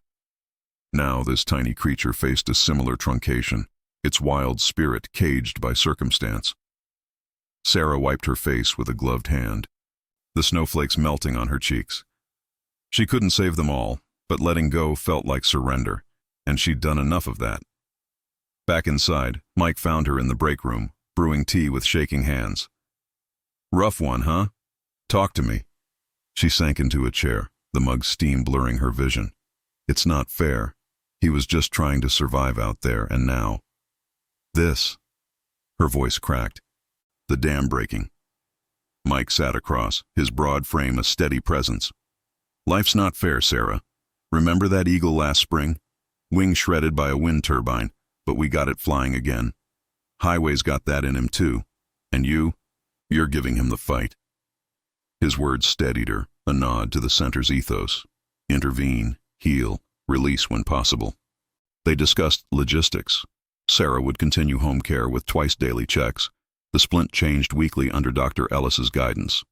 Now this tiny creature faced a similar truncation, its wild spirit caged by circumstance. Sarah wiped her face with a gloved hand, the snowflakes melting on her cheeks. She couldn't save them all, but letting go felt like surrender, and she'd done enough of that. Back inside, Mike found her in the break room, brewing tea with shaking hands. Rough one, huh? Talk to me. She sank into a chair, the mug's steam blurring her vision. It's not fair. He was just trying to survive out there, and now. This. Her voice cracked. The dam breaking. Mike sat across, his broad frame a steady presence. Life's not fair, Sarah. Remember that eagle last spring? Wing shredded by a wind turbine, but we got it flying again. Highway's got that in him too. And you're giving him the fight. His words steadied her, a nod to the center's ethos. Intervene, heal, release when possible. They discussed logistics. Sarah would continue home care with twice-daily checks. The splint changed weekly under Dr. Ellis's guidance.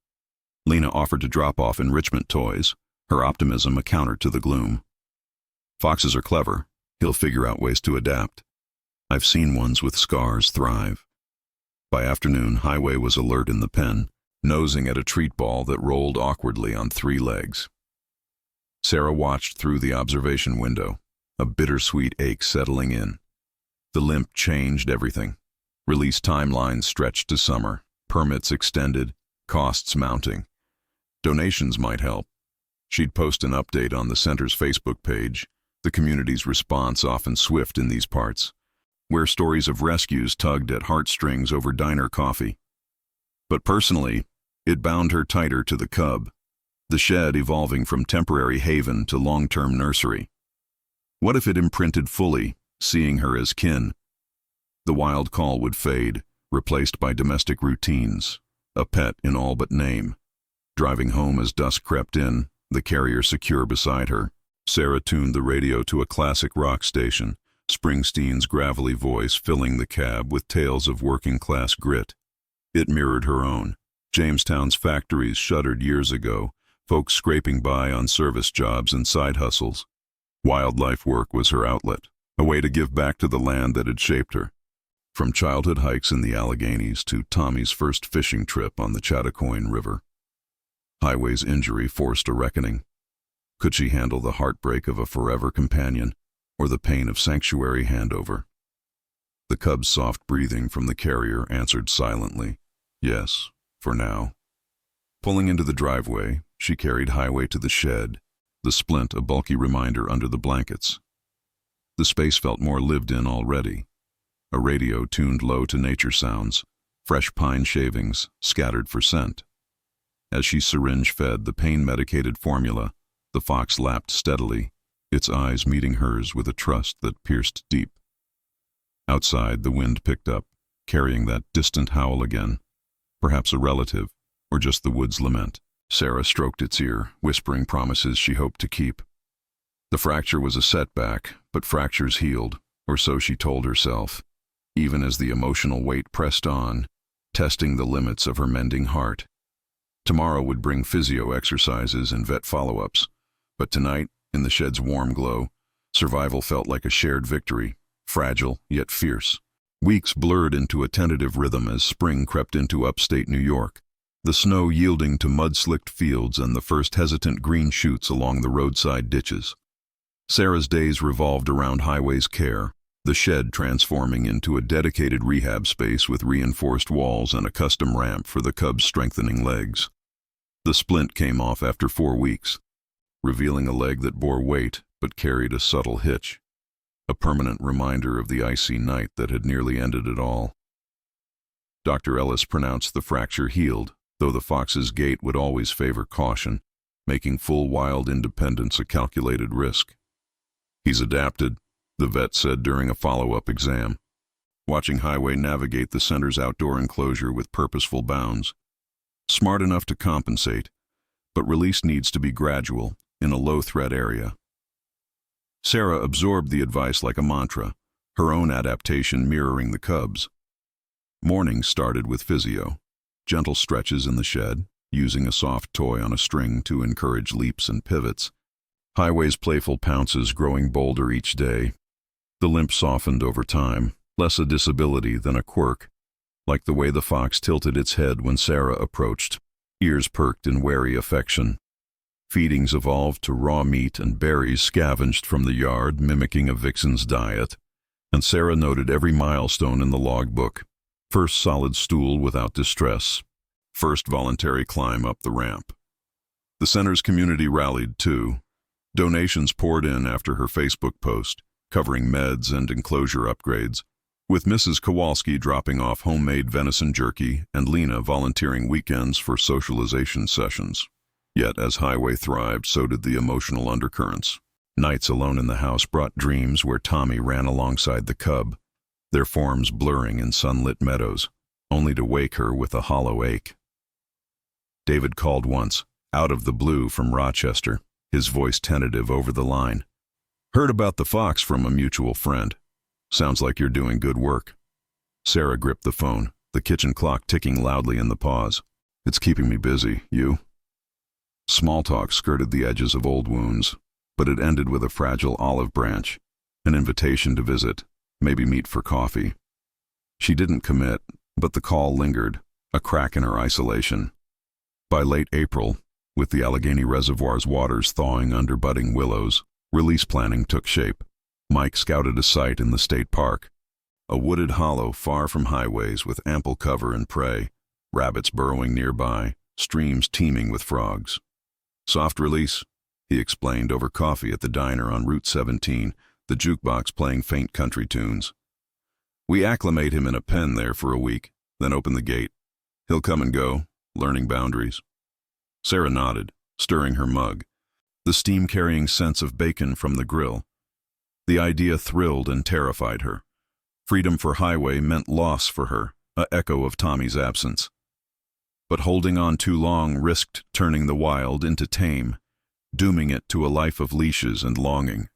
Lena offered to drop off enrichment toys, her optimism a counter to the gloom. Foxes are clever. He'll figure out ways to adapt. I've seen ones with scars thrive. By afternoon, Highway was alert in the pen, nosing at a treat ball that rolled awkwardly on 3 legs. Sarah watched through the observation window, a bittersweet ache settling in. The limp changed everything. Release timelines stretched to summer, permits extended, costs mounting. Donations might help. She'd post an update on the center's Facebook page, the community's response often swift in these parts, where stories of rescues tugged at heartstrings over diner coffee. But personally, it bound her tighter to the cub, the shed evolving from temporary haven to long-term nursery. What if it imprinted fully, seeing her as kin? The wild call would fade, replaced by domestic routines, a pet in all but name. Driving home as dusk crept in, the carrier secure beside her, Sarah tuned the radio to a classic rock station, Springsteen's gravelly voice filling the cab with tales of working-class grit. It mirrored her own. Jamestown's factories shuttered years ago, folks scraping by on service jobs and side hustles. Wildlife work was her outlet, a way to give back to the land that had shaped her. From childhood hikes in the Alleghenies to Tommy's first fishing trip on the Chattacoin River, Highway's injury forced a reckoning. Could she handle the heartbreak of a forever companion, or the pain of sanctuary handover? The cub's soft breathing from the carrier answered silently, yes, for now. Pulling into the driveway, she carried Highway to the shed, the splint a bulky reminder under the blankets. The space felt more lived in already. A radio tuned low to nature sounds, fresh pine shavings, scattered for scent. As she syringe-fed the pain-medicated formula, the fox lapped steadily, its eyes meeting hers with a trust that pierced deep. Outside, the wind picked up, carrying that distant howl again, perhaps a relative, or just the wood's lament. Sarah stroked its ear, whispering promises she hoped to keep. The fracture was a setback, but fractures healed, or so she told herself, even as the emotional weight pressed on, testing the limits of her mending heart. Tomorrow would bring physio exercises and vet follow-ups, but tonight, in the shed's warm glow, survival felt like a shared victory, fragile yet fierce. Weeks blurred into a tentative rhythm as spring crept into upstate New York, the snow yielding to mud-slicked fields and the first hesitant green shoots along the roadside ditches. Sarah's days revolved around Highway's care, the shed transforming into a dedicated rehab space with reinforced walls and a custom ramp for the cub's strengthening legs. The splint came off after 4 weeks, revealing a leg that bore weight but carried a subtle hitch, a permanent reminder of the icy night that had nearly ended it all. Dr. Ellis pronounced the fracture healed, though the fox's gait would always favor caution, making full wild independence a calculated risk. He's adapted, the vet said during a follow-up exam, watching Highway navigate the center's outdoor enclosure with purposeful bounds. Smart enough to compensate, but release needs to be gradual, in a low-threat area. Sarah absorbed the advice like a mantra, her own adaptation mirroring the cub's. Mornings started with physio, gentle stretches in the shed, using a soft toy on a string to encourage leaps and pivots. Highway's playful pounces growing bolder each day. The limp softened over time, less a disability than a quirk, like the way the fox tilted its head when Sarah approached, ears perked in wary affection. Feedings evolved to raw meat and berries scavenged from the yard, mimicking a vixen's diet, and Sarah noted every milestone in the logbook. First solid stool without distress. First voluntary climb up the ramp. The center's community rallied, too. Donations poured in after her Facebook post, covering meds and enclosure upgrades, with Mrs. Kowalski dropping off homemade venison jerky and Lena volunteering weekends for socialization sessions. Yet as Highway thrived, so did the emotional undercurrents. Nights alone in the house brought dreams where Tommy ran alongside the cub, their forms blurring in sunlit meadows, only to wake her with a hollow ache. David called once, out of the blue from Rochester, his voice tentative over the line. Heard about the fox from a mutual friend. Sounds like you're doing good work. Sarah gripped the phone, the kitchen clock ticking loudly in the pause. It's keeping me busy, you? Small talk skirted the edges of old wounds, but it ended with a fragile olive branch, an invitation to visit, maybe meet for coffee. She didn't commit, but the call lingered, a crack in her isolation. By late April, with the Allegheny Reservoir's waters thawing under budding willows, release planning took shape. Mike scouted a site in the state park, a wooded hollow far from highways with ample cover and prey, rabbits burrowing nearby, streams teeming with frogs. Soft release, he explained over coffee at the diner on Route 17, the jukebox playing faint country tunes. We acclimate him in a pen there for a week, then open the gate. He'll come and go, learning boundaries. Sarah nodded, stirring her mug, the steam-carrying sense of bacon from the grill. The idea thrilled and terrified her. Freedom for Highway meant loss for her, an echo of Tommy's absence. But holding on too long risked turning the wild into tame, dooming it to a life of leashes and longing.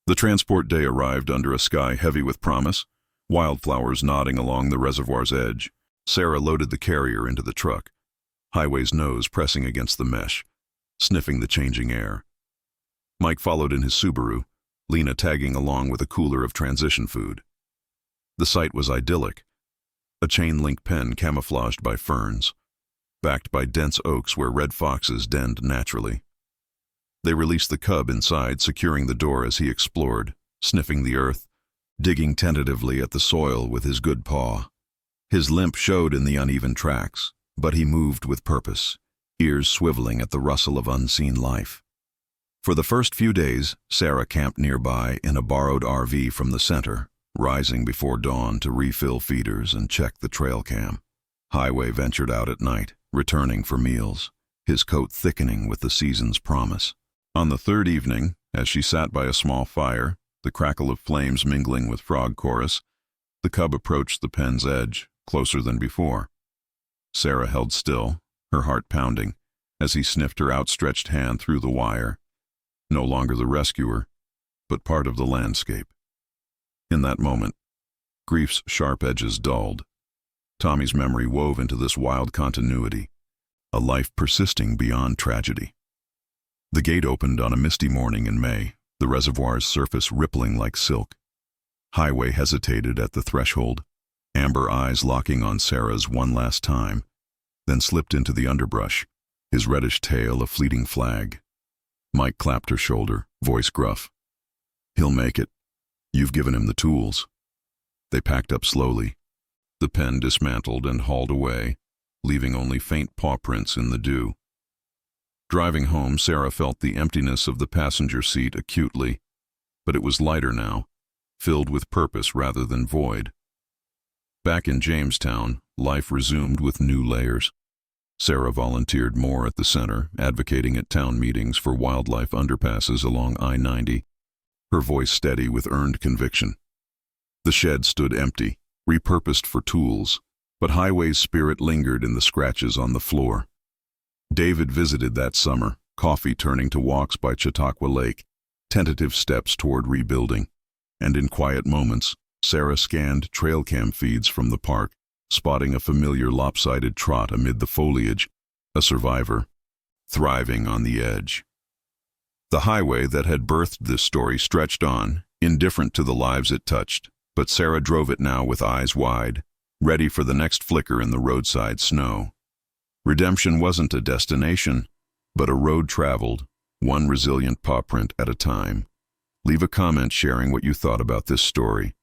The transport day arrived under a sky heavy with promise, wildflowers nodding along the reservoir's edge. Sarah loaded the carrier into the truck, Highway's nose pressing against the mesh, sniffing the changing air. Mike followed in his Subaru, Lena tagging along with a cooler of transition food. The site was idyllic, a chain-link pen camouflaged by ferns, backed by dense oaks where red foxes denned naturally. They released the cub inside, securing the door as he explored, sniffing the earth, digging tentatively at the soil with his good paw. His limp showed in the uneven tracks, but he moved with purpose, ears swiveling at the rustle of unseen life. For the first few days, Sarah camped nearby in a borrowed RV from the center, rising before dawn to refill feeders and check the trail cam. Highway ventured out at night, returning for meals, his coat thickening with the season's promise. On the third evening, as she sat by a small fire, the crackle of flames mingling with frog chorus, the cub approached the pen's edge, closer than before. Sarah held still, her heart pounding, as he sniffed her outstretched hand through the wire. No longer the rescuer, but part of the landscape. In that moment, grief's sharp edges dulled. Tommy's memory wove into this wild continuity, a life persisting beyond tragedy. The gate opened on a misty morning in May, the reservoir's surface rippling like silk. Highway hesitated at the threshold, amber eyes locking on Sarah's one last time, then slipped into the underbrush, his reddish tail a fleeting flag. Mike clapped her shoulder, voice gruff. "He'll make it. You've given him the tools." They packed up slowly, the pen dismantled and hauled away, leaving only faint paw prints in the dew. Driving home, Sarah felt the emptiness of the passenger seat acutely, but it was lighter now, filled with purpose rather than void. Back in Jamestown, life resumed with new layers. Sarah volunteered more at the center, advocating at town meetings for wildlife underpasses along I-90, her voice steady with earned conviction. The shed stood empty, repurposed for tools, but Highway's spirit lingered in the scratches on the floor. David visited that summer, coffee turning to walks by Chautauqua Lake, tentative steps toward rebuilding, and in quiet moments, Sarah scanned trail cam feeds from the park, spotting a familiar lopsided trot amid the foliage, a survivor, thriving on the edge. The highway that had birthed this story stretched on, indifferent to the lives it touched, but Sarah drove it now with eyes wide, ready for the next flicker in the roadside snow. Redemption wasn't a destination, but a road traveled, one resilient paw print at a time. Leave a comment sharing what you thought about this story.